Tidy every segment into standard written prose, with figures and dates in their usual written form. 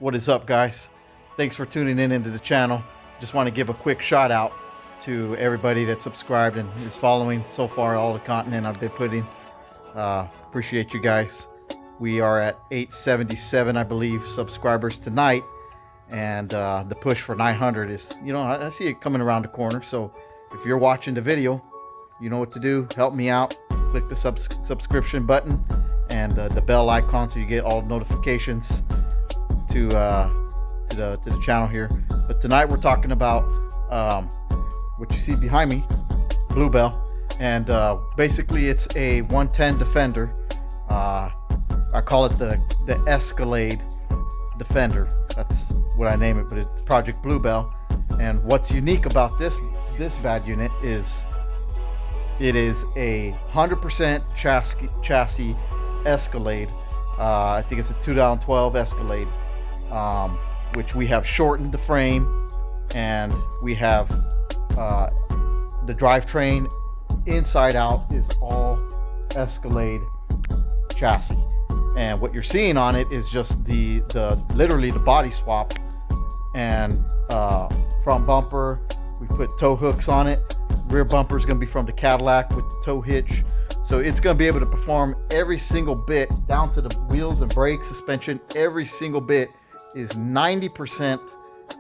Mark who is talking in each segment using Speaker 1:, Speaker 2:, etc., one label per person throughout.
Speaker 1: What is up, guys? Thanks for tuning in into the channel. Just want to give a quick shout out to everybody that subscribed and is following so far all the content I've been putting. Appreciate you guys. We are at 877, I believe, subscribers tonight, and the push for 900 is, I see it coming around the corner. So if you're watching the video, you know what to do. Help me out. Click the subscription button and the bell icon so you get all notifications to the channel here. But tonight we're talking about what you see behind me, Blu Bell, and basically it's a 110 Defender. I call it the Escalade Defender. That's what I name it, but it's Project Blu Bell. And what's unique about this bad unit is it is a 100% chassis Escalade. I think it's a 2012 Escalade, which we have shortened the frame, and we have the drivetrain inside out is all Escalade chassis. And what you're seeing on it is just literally the body swap, and front bumper, we put tow hooks on it. Rear bumper is going to be from the Cadillac with the tow hitch. So it's going to be able to perform every single bit down to the wheels and brakes, suspension. Every single bit is 90%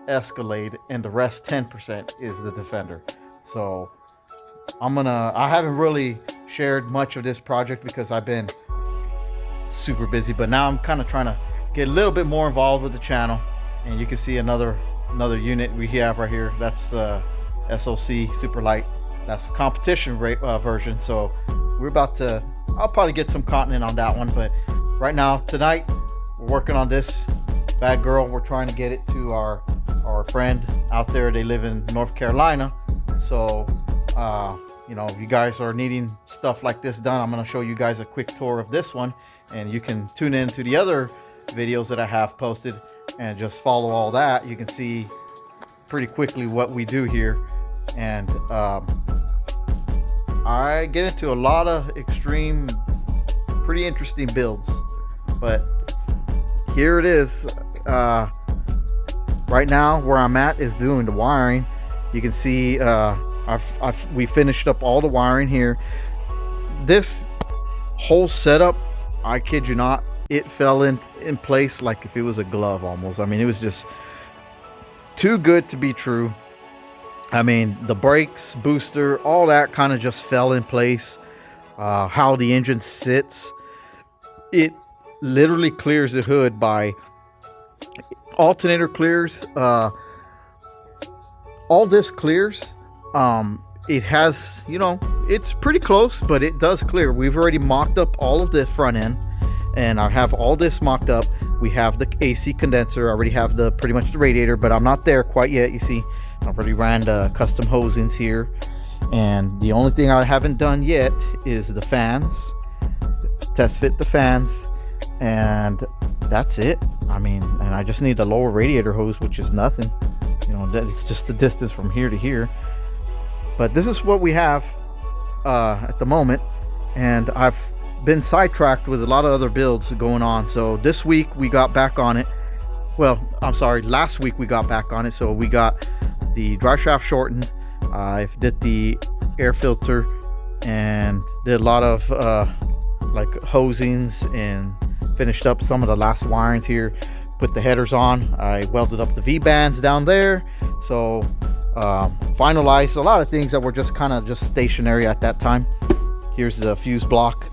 Speaker 1: Escalade, and the rest 10% is the Defender. So I haven't really shared much of this project because I've been super busy, but now I'm kind of trying to get a little bit more involved with the channel. And you can see another unit we have right here. That's SOC Super Light. That's a competition version. So we're about to, I'll probably get some content on that one, but right now, tonight, we're working on this bad girl. We're trying to get it to our friend out there. They live in North Carolina. So if you guys are needing stuff like this done, I'm going to show you guys a quick tour of this one, and you can tune in to the other videos that I have posted and just follow all that. You can see pretty quickly what we do here. And I get into a lot of extreme, pretty interesting builds, but here it is. Right now where I'm at is doing the wiring. You can see we finished up all the wiring here. This whole setup, I kid you not, it fell in place like if it was a glove almost. I mean, it was just too good to be true. I mean, the brakes, booster, all that kind of just fell in place. How the engine sits, it literally clears the hood by alternator clears. All this clears. It has, it's pretty close, but it does clear. We've already mocked up all of the front end, and I have all this mocked up. We have the AC condenser. I already have pretty much the radiator, but I'm not there quite yet. You see, I've already ran the custom hosings here, and the only thing I haven't done yet is the fans. Test fit the fans, and that's it. I mean, and I just need the lower radiator hose, which is nothing. It's just the distance from here to here. But this is what we have at the moment, and I've been sidetracked with a lot of other builds going on. So this week we got back on it. Well, I'm sorry, last week we got back on it. So we got the drive shaft shortened. I did the air filter and did a lot of like hosings and finished up some of the last wirings here. Put the headers on. I welded up the V-bands down there. So finalized a lot of things that were just kind of just stationary at that time. Here's the fuse block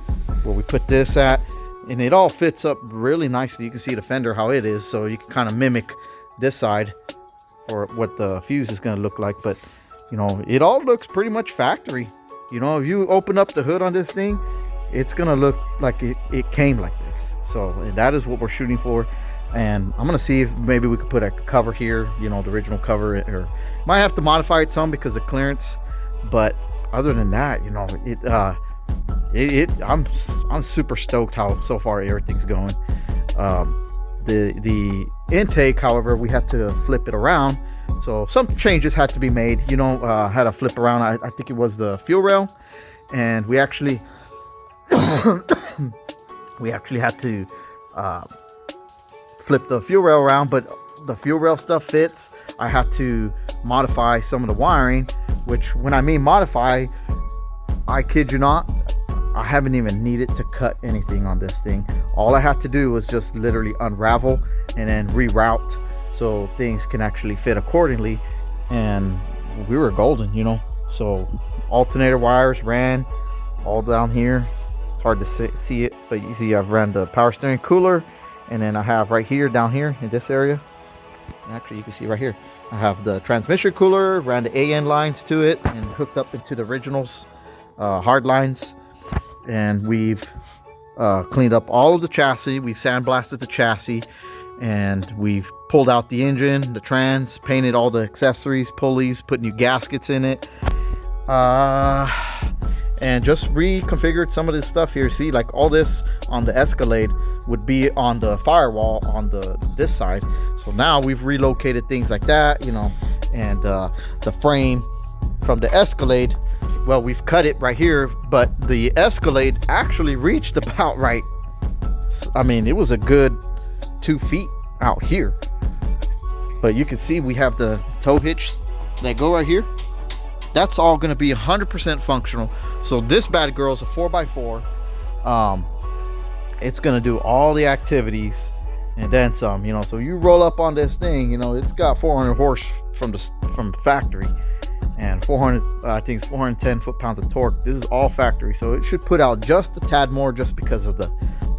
Speaker 1: where we put this at, and it all fits up really nicely. You can see the fender how it is, so you can kind of mimic this side for what the fuse is going to look like. But it all looks pretty much factory. If you open up the hood on this thing, it's going to look like it came like this. So that is what we're shooting for. And I'm going to see if maybe we could put a cover here, the original cover, or might have to modify it some because of clearance. But other than that, I'm super stoked how so far everything's going. The intake, however, we had to flip it around, so some changes had to be made. Had to flip around. I think it was the fuel rail, and we actually had to flip the fuel rail around, but the fuel rail stuff fits. I had to modify some of the wiring, which when I mean modify, I kid you not, I haven't even needed to cut anything on this thing. All I had to do was just literally unravel and then reroute so things can actually fit accordingly, and we were golden, you know. So alternator wires ran all down here. It's hard to see it, but you see I've ran the power steering cooler, and then I have right here, down here in this area, actually you can see right here, I have the transmission cooler, ran the AN lines to it and hooked up into the originals hard lines. And we've cleaned up all of the chassis. We've sandblasted the chassis, and we've pulled out the engine, the trans, painted all the accessories, pulleys, put new gaskets in it, and just reconfigured some of this stuff here. See, like all this on the Escalade would be on the firewall on this side. So now we've relocated things like that, you know, and the frame from the Escalade, well, we've cut it right here, but the Escalade actually reached about right. I mean, it was a good 2 feet out here. But you can see we have the tow hitch that go right here. That's all going to be 100% functional. So this bad girl is a 4x4. It's going to do all the activities and then some, you know. So you roll up on this thing, you know, it's got 400 horse from the factory. And 400, I think it's 410 foot-pounds of torque. This is all factory, so it should put out just a tad more just because of the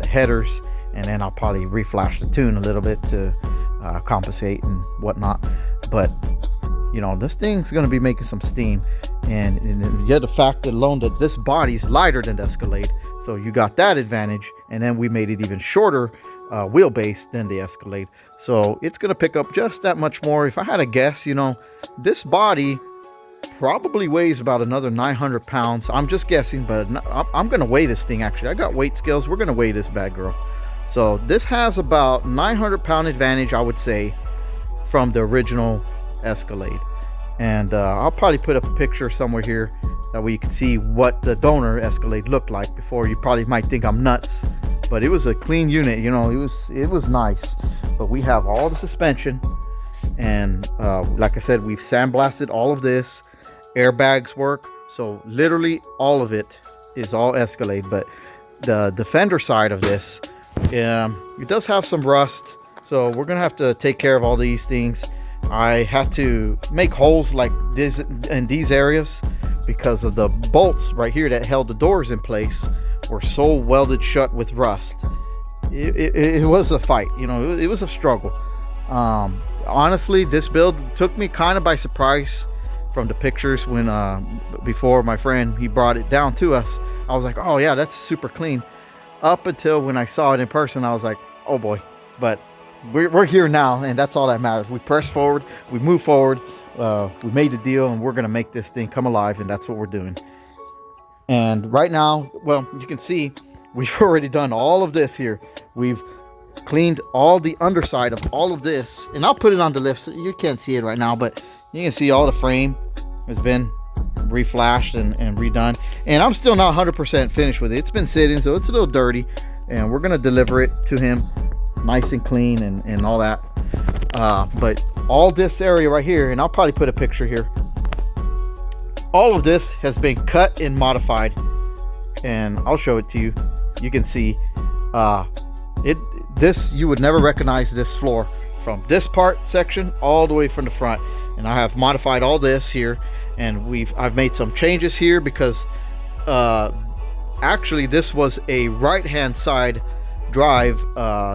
Speaker 1: headers. And then I'll probably reflash the tune a little bit to compensate and whatnot. But you know, this thing's going to be making some steam, and yet the fact that alone that this body's lighter than the Escalade, so you got that advantage. And then we made it even shorter wheelbase than the Escalade, so it's going to pick up just that much more. If I had to guess, you know, this body probably weighs about another 900 pounds. I'm just guessing, but I'm gonna weigh this thing. Actually, I got weight scales. We're gonna weigh this bad girl. So this has about 900 pound advantage, I would say, from the original Escalade. And I'll probably put up a picture somewhere here that way you can see what the donor Escalade looked like before. You probably might think I'm nuts, but it was a clean unit, you know. It was nice. But we have all the suspension, and like I said, we've sandblasted all of this. Airbags work, so literally all of it is all Escalade. But the Defender side of this, it does have some rust, so we're gonna have to take care of all these things. I had to make holes like this in these areas because of the bolts right here that held the doors in place were so welded shut with rust. It was a fight, you know. It was a struggle. Honestly, this build took me kind of by surprise. From the pictures, when before my friend, he brought it down to us, I was like, oh yeah, that's super clean. Up until when I saw it in person, I was like, oh boy. But we're here now, and that's all that matters. We press forward, we move forward, we made a deal, and we're gonna make this thing come alive, and that's what we're doing. And right now, well, you can see we've already done all of this here. We've cleaned all the underside of all of this, and I'll put it on the lift so you can't see it right now, but you can see all the frame has been reflashed and redone. And I'm still not 100% finished with it. It's been sitting, so it's a little dirty, and we're gonna deliver it to him nice and clean and all that. But all this area right here, and I'll probably put a picture here, all of this has been cut and modified, and I'll show it to you. You can see this, you would never recognize this floor from this part section all the way from the front. And I have modified all this here, and I've made some changes here because actually this was a right hand side drive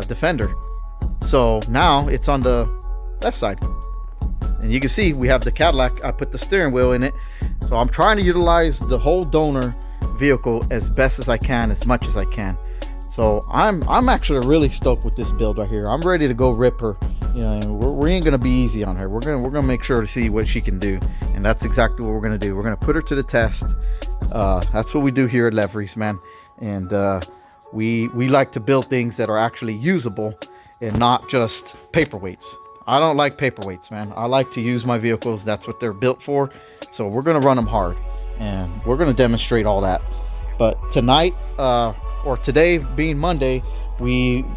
Speaker 1: Defender, so now it's on the left side. And you can see we have the Cadillac. I put the steering wheel in it, so I'm trying to utilize the whole donor vehicle as best as I can, as much as I can. So I'm actually really stoked with this build right here. I'm ready to go rip her. You know, we ain't gonna be easy on her. We're gonna make sure to see what she can do, and that's exactly what we're gonna do. We're gonna put her to the test. That's what we do here at Leveries, man. And we like to build things that are actually usable and not just paperweights. I don't like paperweights, man. I like to use my vehicles. That's what they're built for. So we're gonna run them hard, and we're gonna demonstrate all that. But tonight, or today being Monday,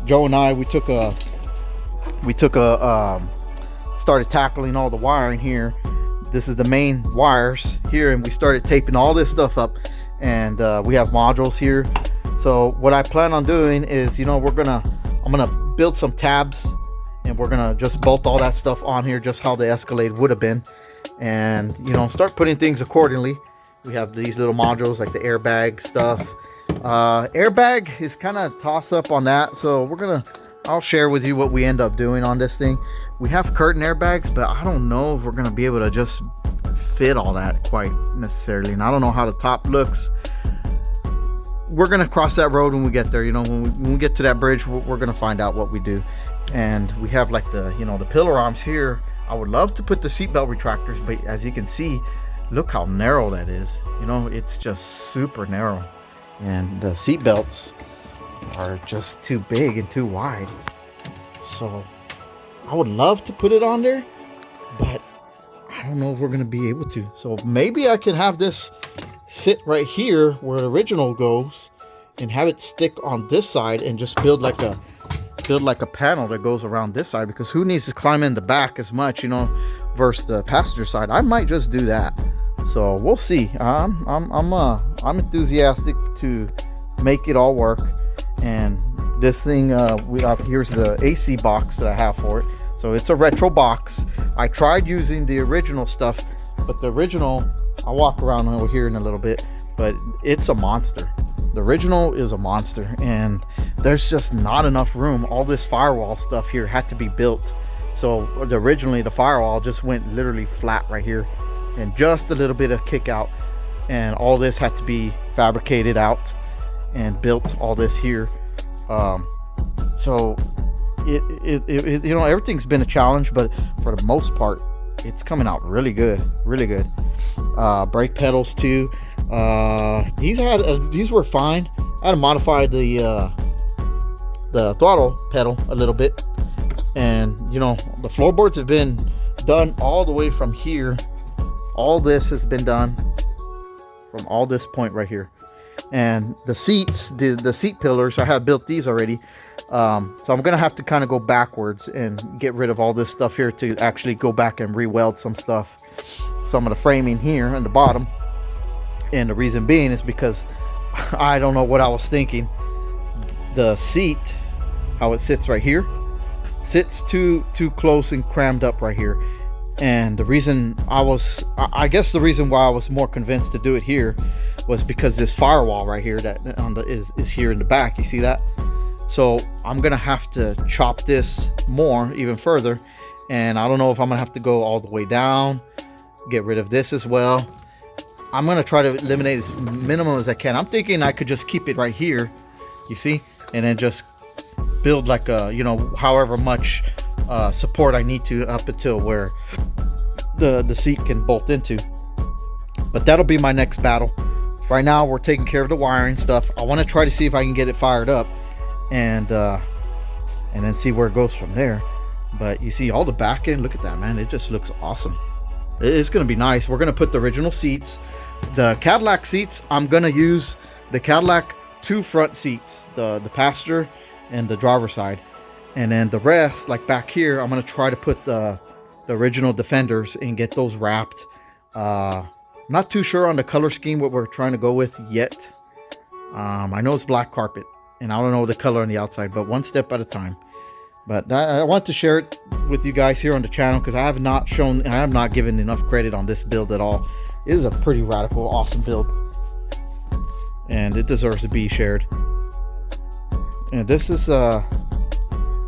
Speaker 1: Joe and I, we took a we took a started tackling all the wiring here. This is the main wires here, and we started taping all this stuff up, and we have modules here. So what I plan on doing is, you know, I'm gonna build some tabs, and we're gonna just bolt all that stuff on here just how the Escalade would have been, and you know, start putting things accordingly. We have these little modules like the airbag stuff. Airbag is kind of toss up on that, so I'll share with you what we end up doing on this thing. We have curtain airbags, but I don't know if we're gonna be able to just fit all that quite necessarily, and I don't know how the top looks. We're gonna cross that road when we get there. You know, when we get to that bridge, we're gonna find out what we do. And we have like the, you know, the pillar arms here. I would love to put the seatbelt retractors, but as you can see, look how narrow that is. You know, it's just super narrow, and the seat belts are just too big and too wide. So I would love to put it on there, but I don't know if we're gonna be able to. So maybe I can have this sit right here where the original goes, and have it stick on this side, and just build like a panel that goes around this side, because who needs to climb in the back as much, you know, versus the passenger side. I might just do that. So we'll see. I'm enthusiastic to make it all work. And this thing, here's the AC box that I have for it. So it's a retro box. I tried using the original stuff, but the original, I'll walk around over here in a little bit, but it's a monster. The original is a monster, and there's just not enough room. All this firewall stuff here had to be built. So originally the firewall just went literally flat right here, and just a little bit of kick out, and all this had to be fabricated out and built, all this here. So it you know, everything's been a challenge, but for the most part it's coming out really good, really good. Brake pedals too, these were fine. I had to modify the throttle pedal a little bit, and you know, the floorboards have been done all the way from here. All this has been done from all this point right here, and the seats, the seat pillars, I have built these already. So I'm gonna have to kind of go backwards and get rid of all this stuff here to actually go back and re-weld some stuff, some of the framing here on the bottom. And the reason being is because I don't know what I was thinking. The seat, how it sits right here, sits too close and crammed up right here. And the reason I guess the reason why I was more convinced to do it here was because this firewall right here that is here in the back. You see that? So I'm gonna have to chop this more, even further, and I don't know if I'm gonna have to go all the way down, get rid of this as well. I'm gonna try to eliminate as minimum as I can. I'm thinking I could just keep it right here, you see, and then just build like a, you know, however much support I need to up until where the seat can bolt into. But that'll be my next battle. Right now we're taking care of the wiring stuff. I want to try to see if I can get it fired up, and then see where it goes from there. But you see all the back end, look at that, man, it just looks awesome. It's gonna be nice. We're gonna put the original seats, the Cadillac seats. I'm gonna use the Cadillac 2 front seats, the passenger and the driver side, and then the rest, like back here, I'm gonna try to put the original Defenders and get those wrapped. Not too sure on the color scheme what we're trying to go with yet. I know it's black carpet, and I don't know the color on the outside, but one step at a time. But I want to share it with you guys here on the channel, because I have not given enough credit on this build at all. It is a pretty radical, awesome build, and it deserves to be shared. And this is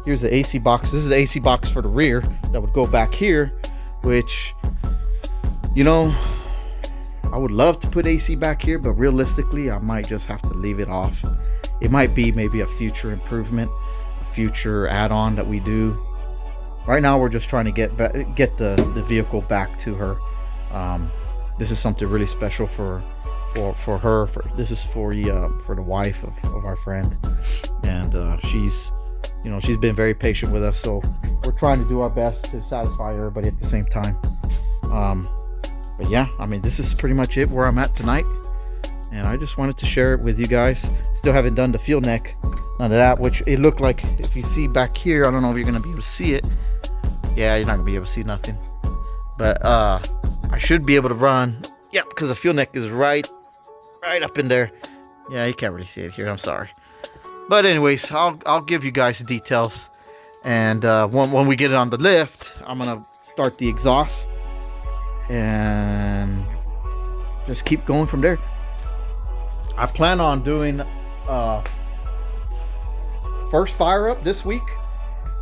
Speaker 1: here's the AC box. This is the AC box for the rear that would go back here, which, you know, I would love to put AC back here, but realistically I might just have to leave it off. It might be maybe a future improvement, a future add-on that we do. Right now we're just trying to get the vehicle back to her. This is something really special for her. This is for the wife of our friend, and she's been very patient with us, so we're trying to do our best to satisfy everybody at the same time. But yeah, I mean, this is pretty much it where I'm at tonight, and I just wanted to share it with you guys. Still haven't done the fuel neck, None of that, which it looked like, if you see back here, I don't know if you're gonna be able to see it. Yeah, you're not gonna be able to see nothing. But I should be able to run. Yep, because the fuel neck is right up in there. Yeah, you can't really see it here, I'm sorry. But anyways, I'll give you guys the details. And when we get it on the lift, I'm gonna start the exhaust and just keep going from there. I plan on doing first fire up this week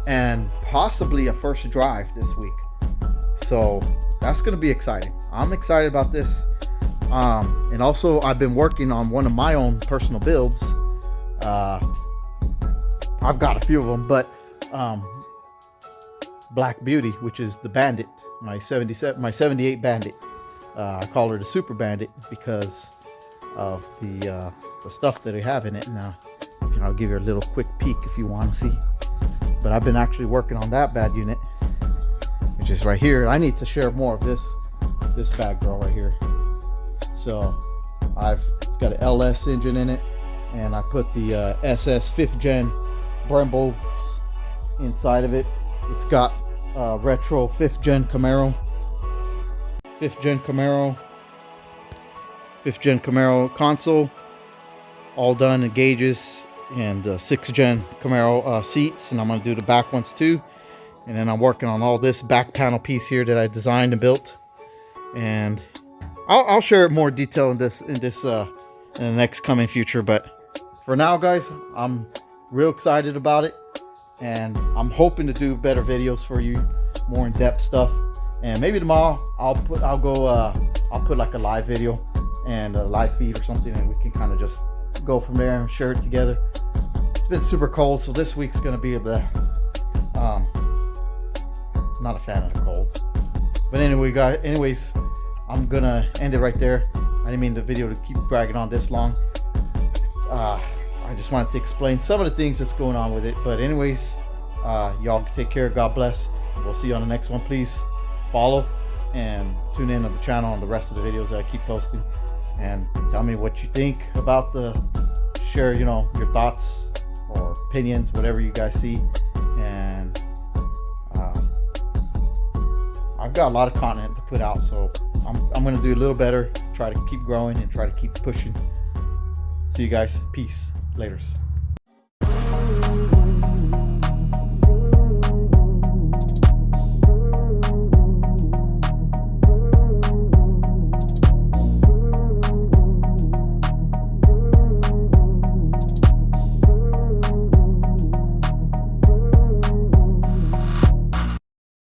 Speaker 1: and possibly a first drive this week. So that's gonna be exciting. I'm excited about this. And also I've been working on one of my own personal builds. I've got a few of them, but Black Beauty, which is the Bandit, my 78 Bandit. I call her the Super Bandit because of the stuff that I have in it. Now, I'll give you a little quick peek if you want to see. But I've been actually working on that bad unit, which is right here. I need to share more of this bad girl right here. So it's got an LS engine in it, and I put the SS 5th gen Brembos inside of it. It's got retro 5th gen Camaro, 5th gen Camaro console, all done in gauges, and 6th gen Camaro seats, and I'm going to do the back ones too. And then I'm working on all this back panel piece here that I designed and built, and I'll share more detail in the next coming future. But for now, guys, I'm real excited about it, and I'm hoping to do better videos for you, more in-depth stuff. And maybe tomorrow I'll put like a live video and a live feed or something, and we can kind of just go from there and share it together. It's been super cold, so this week's gonna be not a fan of the cold. But anyway, guys, I'm gonna end it right there. I didn't mean the video to keep dragging on this long. I just wanted to explain some of the things that's going on with it. But anyways, y'all take care. God bless. We'll see you on the next one. Please follow and tune in on the channel on the rest of the videos that I keep posting, and tell me what you think about share your thoughts or opinions, whatever you guys see. And I've got a lot of content to put out, so I'm going to do a little better, try to keep growing and try to keep pushing. See you guys. Peace. Laters.